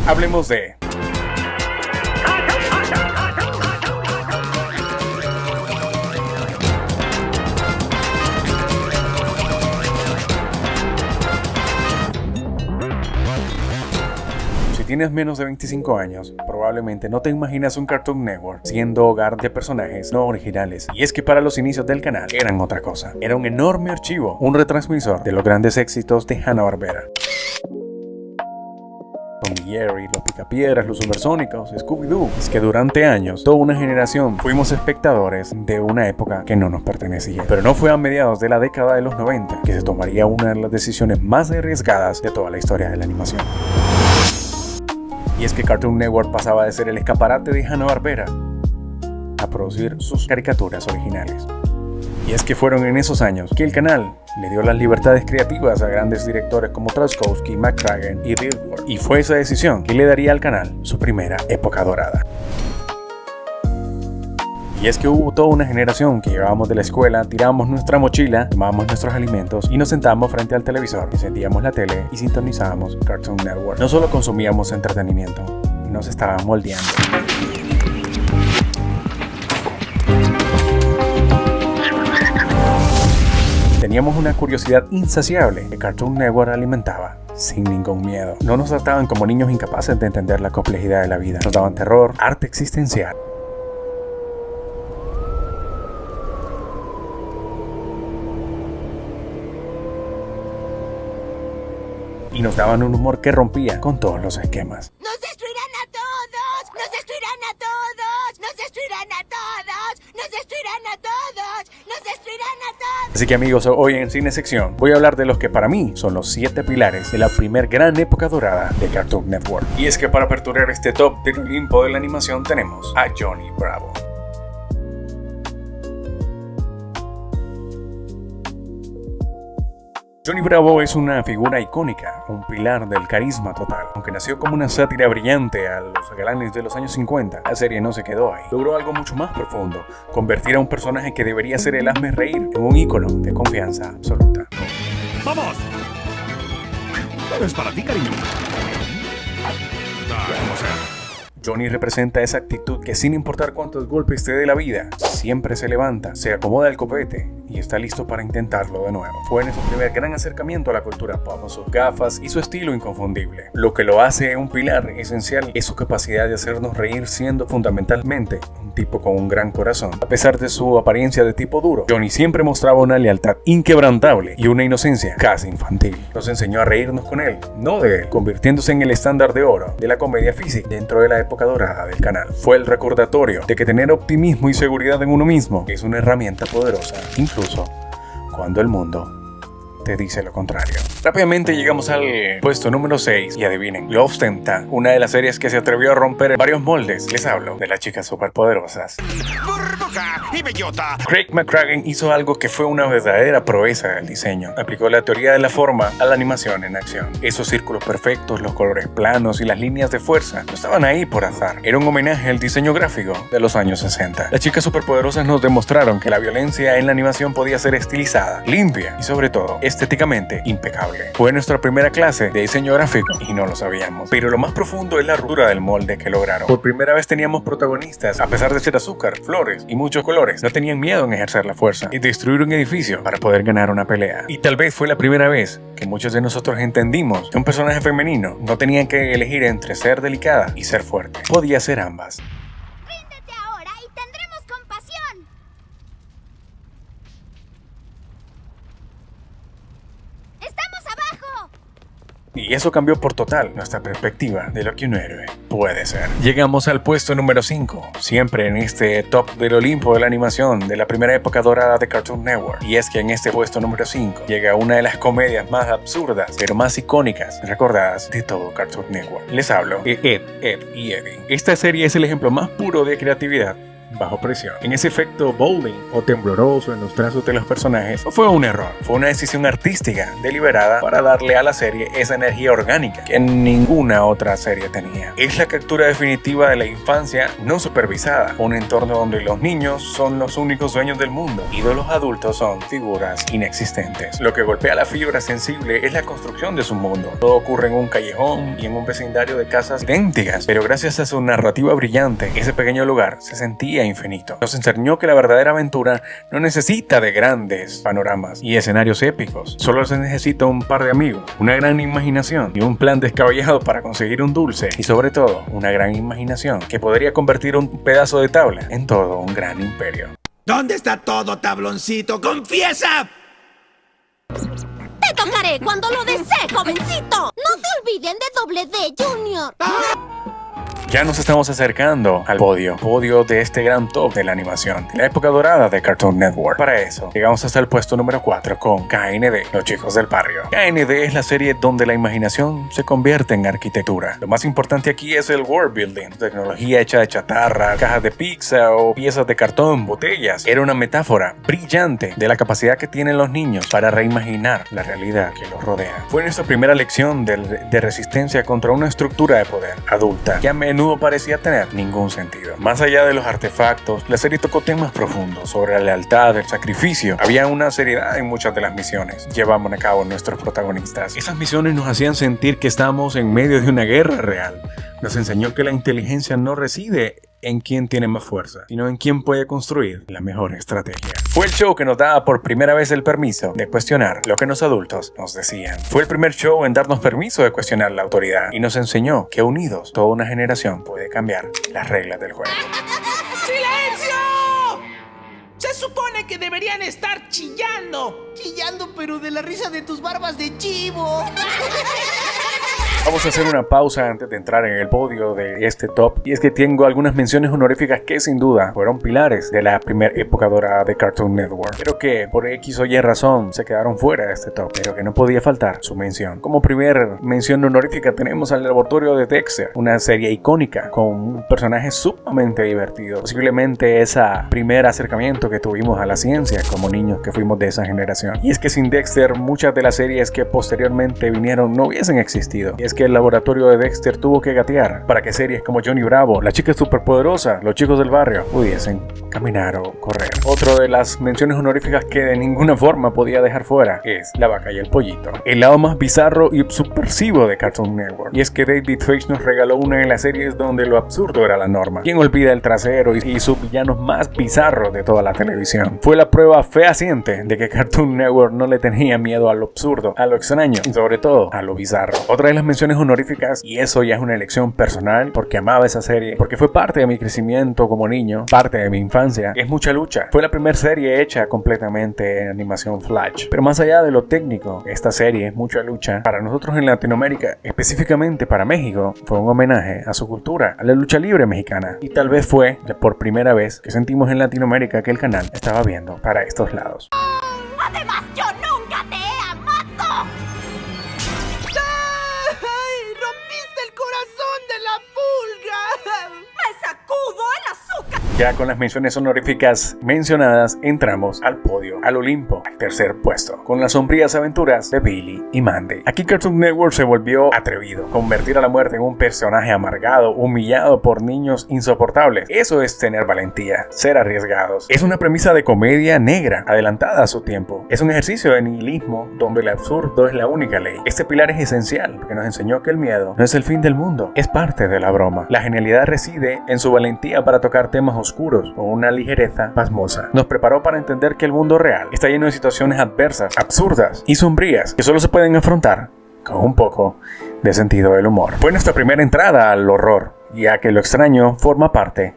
Hablemos de... Si tienes menos de 25 años, probablemente no te imaginas un Cartoon Network siendo hogar de personajes no originales. Y es que para los inicios del canal eran otra cosa. Era un enorme archivo, un retransmisor de los grandes éxitos de Hanna-Barbera. Tom y Jerry, los Picapiedras, los Supersónicos, Scooby-Doo. Es que durante años, toda una generación fuimos espectadores de una época que no nos pertenecía. Pero no fue a mediados de la década de los 90 que se tomaría una de las decisiones más arriesgadas de toda la historia de la animación. Y es que Cartoon Network pasaba de ser el escaparate de Hanna-Barbera a producir sus caricaturas originales. Y es que fueron en esos años que el canal le dio las libertades creativas a grandes directores como Tarkovsky, McCracken y Dilworth. Y fue esa decisión que le daría al canal su primera época dorada. Y es que hubo toda una generación que llegábamos de la escuela, tirábamos nuestra mochila, tomábamos nuestros alimentos y nos sentábamos frente al televisor, encendíamos la tele y sintonizábamos Cartoon Network. No solo consumíamos entretenimiento, nos estaban moldeando. Teníamos una curiosidad insaciable que Cartoon Network alimentaba sin ningún miedo. No nos trataban como niños incapaces de entender la complejidad de la vida. Nos daban terror, arte existencial. Y nos daban un humor que rompía con todos los esquemas. ¡Nos destruirán a todos! ¡Nos destruirán a todos! ¡Nos destruirán a todos! ¡Nos destruirán a todos! ¡Nos destruirán a todos! Así que amigos, hoy en Cine Sección voy a hablar de los que para mí son los 7 pilares de la primer gran época dorada de Cartoon Network. Y es que para aperturar este top del Olimpo de la animación tenemos a Johnny Bravo. Johnny Bravo es una figura icónica, un pilar del carisma total. Aunque nació como una sátira brillante a los galanes de los años 50, la serie no se quedó ahí. Logró algo mucho más profundo, convertir a un personaje que debería ser el hazme reír en un ícono de confianza absoluta. ¡Vamos! Es para ti, cariño. Como sea. Johnny representa esa actitud que sin importar cuántos golpes te dé la vida, siempre se levanta, se acomoda el copete y está listo para intentarlo de nuevo. Fue en su primer gran acercamiento a la cultura pop, con sus gafas y su estilo inconfundible. Lo que lo hace un pilar esencial es su capacidad de hacernos reír, siendo fundamentalmente un tipo con un gran corazón. A pesar de su apariencia de tipo duro, Johnny siempre mostraba una lealtad inquebrantable y una inocencia casi infantil. Nos enseñó a reírnos con él, no de él, convirtiéndose en el estándar de oro de la comedia física dentro de la época dorada del canal. Fue el recordatorio de que tener optimismo y seguridad en uno mismo es una herramienta poderosa, incluso cuando el mundo te dice lo contrario. Rápidamente llegamos al puesto número 6 y adivinen, lo ostenta una de las series que se atrevió a romper varios moldes. Les hablo de las chicas superpoderosas. ¡Burbuja y bellota! Craig McCracken hizo algo que fue una verdadera proeza del diseño. Aplicó la teoría de la forma a la animación en acción. Esos círculos perfectos, los colores planos y las líneas de fuerza no estaban ahí por azar. Era un homenaje al diseño gráfico de los años 60. Las chicas superpoderosas nos demostraron que la violencia en la animación podía ser estilizada, limpia y sobre todo estéticamente impecable. Fue nuestra primera clase de diseño gráfico y no lo sabíamos. Pero lo más profundo es la ruptura del molde que lograron. Por primera vez teníamos protagonistas, a pesar de ser azúcar, flores y muchos colores, no tenían miedo en ejercer la fuerza y destruir un edificio para poder ganar una pelea. Y tal vez fue la primera vez que muchos de nosotros entendimos que un personaje femenino no tenía que elegir entre ser delicada y ser fuerte. Podía ser ambas. ¡Ríndete ahora y tendremos compasión! ¡Estamos abajo! Y eso cambió por total nuestra perspectiva de lo que un héroe puede ser. Llegamos al puesto número 5, siempre en este top del Olimpo de la animación de la primera época dorada de Cartoon Network. Y es que en este puesto número 5 llega una de las comedias más absurdas, pero más icónicas y recordadas de todo Cartoon Network. Les hablo de Ed, Edd y Eddy. Esta serie es el ejemplo más puro de creatividad bajo presión. En ese efecto bowling o tembloroso en los trazos de los personajes no fue un error, fue una decisión artística deliberada para darle a la serie esa energía orgánica que ninguna otra serie tenía. Es la captura definitiva de la infancia no supervisada, un entorno donde los niños son los únicos dueños del mundo y los adultos son figuras inexistentes. Lo que golpea la fibra sensible es la construcción de su mundo. Todo ocurre en un callejón y en un vecindario de casas idénticas, pero gracias a su narrativa brillante, ese pequeño lugar se sentía infinito. Nos enseñó que la verdadera aventura no necesita de grandes panoramas y escenarios épicos. Solo se necesita un par de amigos, una gran imaginación y un plan descabellado para conseguir un dulce. Y sobre todo, una gran imaginación que podría convertir un pedazo de tabla en todo un gran imperio. ¿Dónde está todo, tabloncito? ¡Confiesa! Te tocaré cuando lo desee, jovencito. No se olviden de Doble D, Junior. Ya nos estamos acercando al podio de este gran top de la animación, de la época dorada de Cartoon Network. Para eso, llegamos hasta el puesto número 4 con KND, Los Chicos del Barrio. KND es la serie donde la imaginación se convierte en arquitectura. Lo más importante aquí es el world building, tecnología hecha de chatarra, cajas de pizza o piezas de cartón, botellas. Era una metáfora brillante de la capacidad que tienen los niños para reimaginar la realidad que los rodea. Fue nuestra primera lección de resistencia contra una estructura de poder adulta que a menudo parecía tener ningún sentido. Más allá de los artefactos, la serie tocó temas profundos sobre la lealtad, el sacrificio. Había una seriedad en muchas de las misiones que llevaban a cabo nuestros protagonistas. Esas misiones nos hacían sentir que estábamos en medio de una guerra real. Nos enseñó que la inteligencia no reside en quién tiene más fuerza, sino en quién puede construir la mejor estrategia. Fue el show que nos daba por primera vez el permiso de cuestionar lo que los adultos nos decían. Fue el primer show en darnos permiso de cuestionar la autoridad y nos enseñó que unidos toda una generación puede cambiar las reglas del juego. ¡Silencio! Se supone que deberían estar chillando. Chillando, pero de la risa de tus barbas de chivo. Vamos a hacer una pausa antes de entrar en el podio de este top, y es que tengo algunas menciones honoríficas que sin duda fueron pilares de la primera época dorada de Cartoon Network, pero que por X o Y razón se quedaron fuera de este top, pero que no podía faltar su mención. Como primer mención honorífica tenemos al Laboratorio de Dexter, una serie icónica con un personaje sumamente divertido, posiblemente ese primer acercamiento que tuvimos a la ciencia como niños que fuimos de esa generación. Y es que sin Dexter muchas de las series que posteriormente vinieron no hubiesen existido, y es que el laboratorio de Dexter tuvo que gatear para que series como Johnny Bravo, La Chica Superpoderosa, Los Chicos del Barrio pudiesen caminar o correr. Otra de las menciones honoríficas que de ninguna forma podía dejar fuera es La Vaca y el Pollito, el lado más bizarro y subversivo de Cartoon Network. Y es que David Feige nos regaló una de las series donde lo absurdo era la norma. ¿Quién olvida el trasero y sus villanos más bizarros de toda la televisión? Fue la prueba fehaciente de que Cartoon Network no le tenía miedo a lo absurdo, a lo extraño y sobre todo a lo bizarro. Otra de las menciones honoríficas, y eso ya es una elección personal porque amaba esa serie, porque fue parte de mi crecimiento como niño, parte de mi infancia, es Mucha Lucha. Fue la primera serie hecha completamente en animación Flash. Pero más allá de lo técnico, esta serie, Mucha Lucha, para nosotros en Latinoamérica, específicamente para México, fue un homenaje a su cultura, a la lucha libre mexicana. Y tal vez fue por primera vez que sentimos en Latinoamérica que el canal estaba viendo para estos lados. Además, yo nunca te he amado. ¡Me sacudo el azúcar! Ya con las menciones honoríficas mencionadas, entramos al podio, al Olimpo, al tercer puesto, con las sombrías aventuras de Billy y Mandy. Aquí Cartoon Network se volvió atrevido, convertir a la muerte en un personaje amargado, humillado por niños insoportables. Eso es tener valentía, ser arriesgados. Es una premisa de comedia negra, adelantada a su tiempo. Es un ejercicio de nihilismo donde el absurdo es la única ley. Este pilar es esencial porque nos enseñó que el miedo no es el fin del mundo, es parte de la broma. La genialidad reside en su valentía para tocar temas oscuros con una ligereza pasmosa. Nos preparó para entender que el mundo real está lleno de situaciones adversas, absurdas y sombrías que solo se pueden afrontar con un poco de sentido del humor. Fue nuestra primera entrada al horror, ya que lo extraño forma parte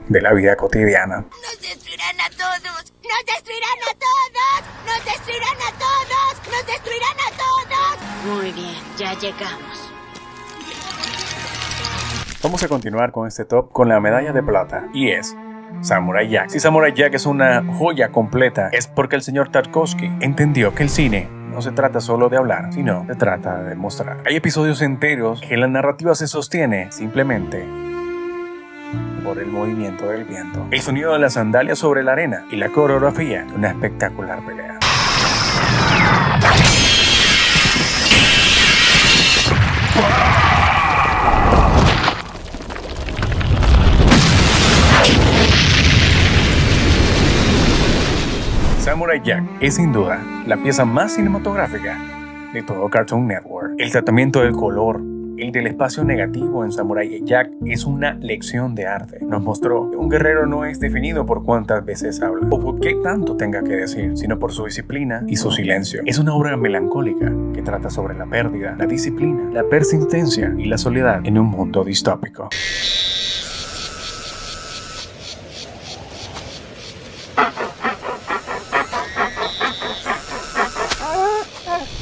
de la vida cotidiana. ¡Nos destruirán a todos! ¡Nos destruirán a todos! ¡Nos destruirán a todos! ¡Nos destruirán a todos! Muy bien, ya llegamos. Vamos a continuar con este top con la medalla de plata, y es Samurai Jack. Si Samurai Jack es una joya completa, es porque el señor Tarkovsky entendió que el cine no se trata solo de hablar, sino se trata de mostrar. Hay episodios enteros que la narrativa se sostiene simplemente por el movimiento del viento, el sonido de las sandalias sobre la arena y la coreografía de una espectacular pelea. Samurai Jack es sin duda la pieza más cinematográfica de todo Cartoon Network. El tratamiento del color, el del espacio negativo en Samurai Jack es una lección de arte. Nos mostró que un guerrero no es definido por cuántas veces habla o por qué tanto tenga que decir, sino por su disciplina y su silencio. Es una obra melancólica que trata sobre la pérdida, la disciplina, la persistencia y la soledad en un mundo distópico.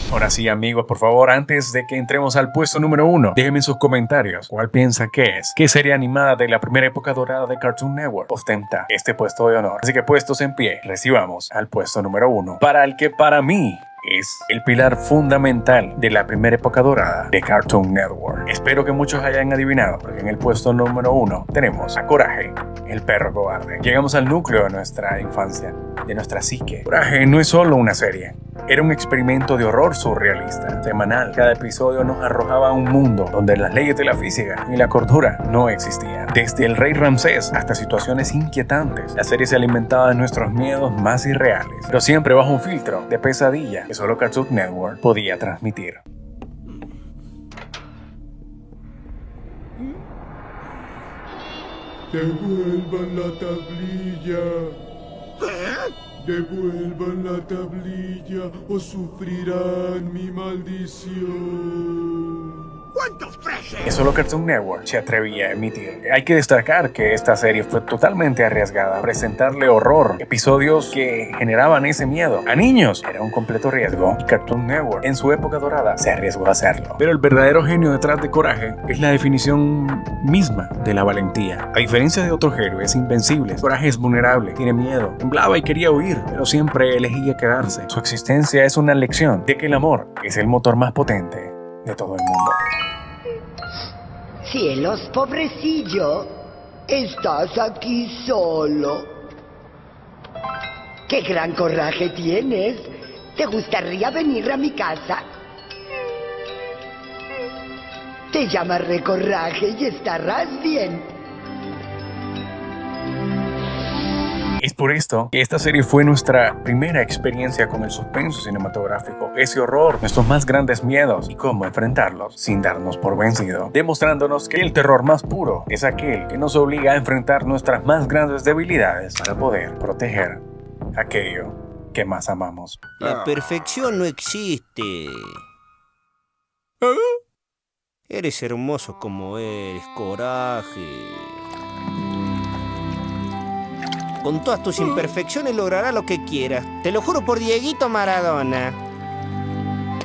Ahora sí, amigos, por favor, antes de que entremos al puesto número 1, déjenme en sus comentarios cuál piensa que es. ¿Qué serie animada de la primera época dorada de Cartoon Network ostenta este puesto de honor? Así que puestos en pie, recibamos al puesto número 1, para el que para mí es el pilar fundamental de la primera época dorada de Cartoon Network. Espero que muchos hayan adivinado, porque en el puesto número 1 tenemos a Coraje, el perro cobarde. Llegamos al núcleo de nuestra infancia, de nuestra psique. Coraje no es solo una serie, era un experimento de horror surrealista, semanal. Cada episodio nos arrojaba a un mundo donde las leyes de la física y la cordura no existían. Desde el rey Ramsés hasta situaciones inquietantes, la serie se alimentaba de nuestros miedos más irreales, pero siempre bajo un filtro de pesadilla que solo Cartoon Network podía transmitir. Devuelvan la tablilla. Devuelvan la tablilla o sufrirán mi maldición. ¿Cuántos freses? Que solo Cartoon Network se atrevía a emitir. Hay que destacar que esta serie fue totalmente arriesgada. Presentarle horror, episodios que generaban ese miedo a niños, era un completo riesgo. Y Cartoon Network, en su época dorada, se arriesgó a hacerlo. Pero el verdadero genio detrás de Coraje es la definición misma de la valentía. A diferencia de otros héroes invencibles, Coraje es vulnerable, tiene miedo, temblaba y quería huir, pero siempre elegía quedarse. Su existencia es una lección de que el amor es el motor más potente de todo el mundo. Cielos, pobrecillo, estás aquí solo. ¡Qué gran coraje tienes! ¿Te gustaría venir a mi casa? Te llamaré Coraje y estarás bien. Es por esto que esta serie fue nuestra primera experiencia con el suspenso cinematográfico, ese horror, nuestros más grandes miedos y cómo enfrentarlos sin darnos por vencido, demostrándonos que el terror más puro es aquel que nos obliga a enfrentar nuestras más grandes debilidades para poder proteger aquello que más amamos. La perfección no existe. Eres hermoso como eres, Coraje. Con todas tus imperfecciones lograrás lo que quieras. Te lo juro por Dieguito Maradona.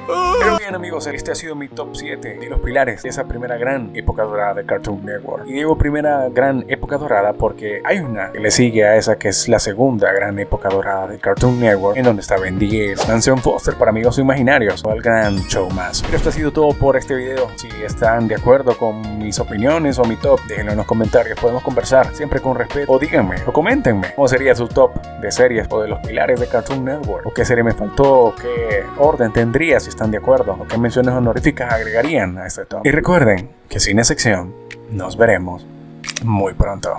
Pero bien, amigos, este ha sido mi top 7 de los pilares de esa primera gran época dorada de Cartoon Network. Y digo primera gran época dorada porque hay una que le sigue a esa, que es la segunda gran época dorada de Cartoon Network, en donde está Ben 10, Mansión Foster para amigos imaginarios o el gran show más. Pero esto ha sido todo por este video. Si están de acuerdo con mis opiniones o mi top, déjenlo en los comentarios. Podemos conversar siempre con respeto, o díganme o coméntenme cómo sería su top de series o de los pilares de Cartoon Network, o qué serie me faltó, o qué orden tendría si están de acuerdo, o qué menciones honoríficas agregarían a este top. Y recuerden que sin excepción nos veremos muy pronto.